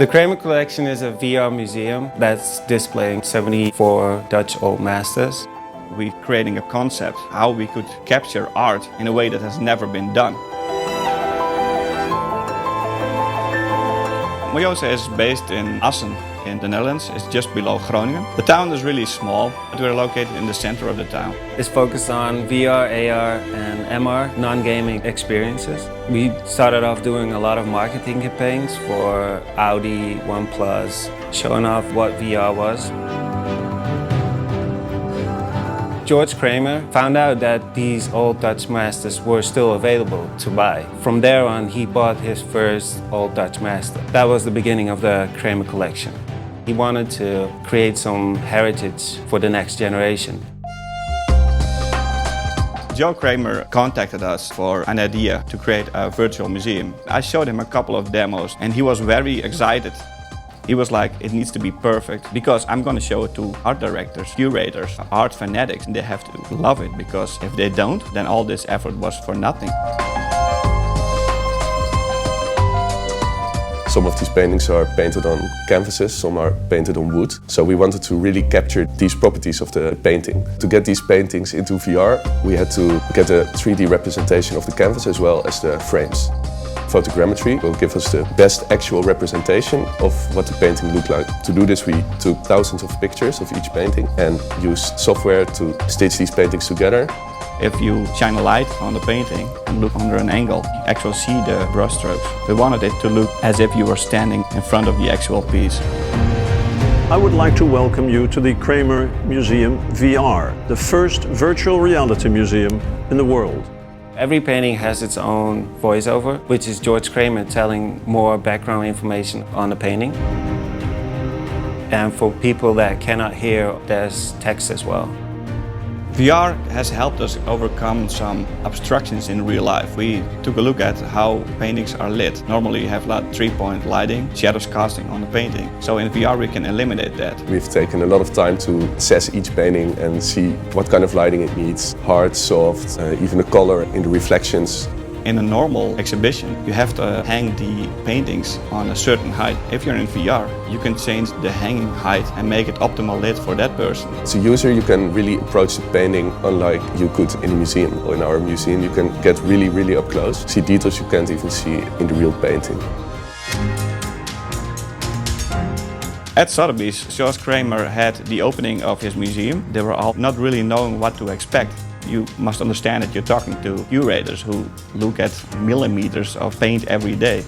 The Kremer collection is a VR museum that's displaying 74 Dutch old masters. We're creating a concept how we could capture art in a way that has never been done. Moyosa is based in Assen in the Netherlands. It's just below Groningen. The town is really small, but we're located in the center of the town. It's focused on VR, AR and MR, non-gaming experiences. We started off doing a lot of marketing campaigns for Audi, OnePlus, showing off what VR was. George Kremer found out that these old Dutch masters were still available to buy. From there on, he bought his first old Dutch master. That was the beginning of the Kremer collection. He wanted to create some heritage for the next generation. Joe Kremer contacted us for an idea to create a virtual museum. I showed him a couple of demos and he was very excited. He was like, it needs to be perfect because I'm going to show it to art directors, curators, art fanatics, and they have to love it because if they don't, then all this effort was for nothing. Some of these paintings are painted on canvases, some are painted on wood. So we wanted to really capture these properties of the painting. To get these paintings into VR, we had to get a 3D representation of the canvas as well as the frames. Photogrammetry will give us the best actual representation of what the painting looked like. To do this, we took thousands of pictures of each painting and used software to stitch these paintings together. If you shine a light on the painting and look under an angle, you actually see the brushstrokes. We wanted it to look as if you were standing in front of the actual piece. I would like to welcome you to the Kremer Museum VR, the first virtual reality museum in the world. Every painting has its own voiceover, which is George Kremer telling more background information on the painting. And for people that cannot hear, there's text as well. VR has helped us overcome some obstructions in real life. We took a look at how paintings are lit. Normally you have like three-point lighting, shadows casting on the painting. So in VR we can eliminate that. We've taken a lot of time to assess each painting and see what kind of lighting it needs. Hard, soft, even the color in the reflections. In a normal exhibition, you have to hang the paintings on a certain height. If you're in VR, you can change the hanging height and make it optimal lit for that person. As a user, you can really approach the painting unlike you could in a museum. In our museum, you can get really up close, see details you can't even see in the real painting. At Sotheby's, George Kremer had the opening of his museum. They were all not really knowing what to expect. You must understand that you're talking to curators who look at millimeters of paint every day.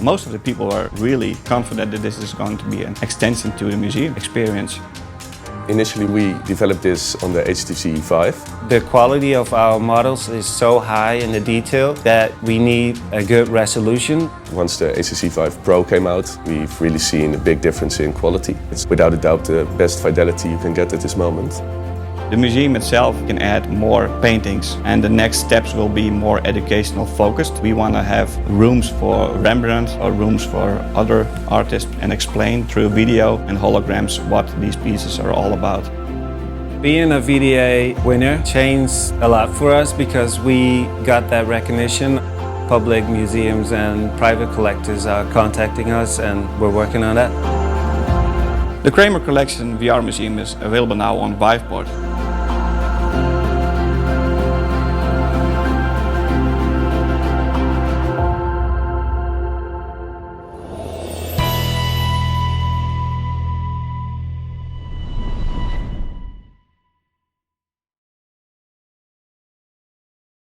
Most of the people are really confident that this is going to be an extension to the museum experience. Initially, we developed this on the HTC VIVE. The quality of our models is so high in the detail that we need a good resolution. Once the HTC VIVE Pro came out, we've really seen a big difference in quality. It's without a doubt the best fidelity you can get at this moment. The museum itself can add more paintings and the next steps will be more educational focused. We want to have rooms for Rembrandt or rooms for other artists and explain through video and holograms what these pieces are all about. Being a VDA winner changed a lot for us because we got that recognition. Public museums and private collectors are contacting us and we're working on that. The Kremer Collection VR Museum is available now on Viveport.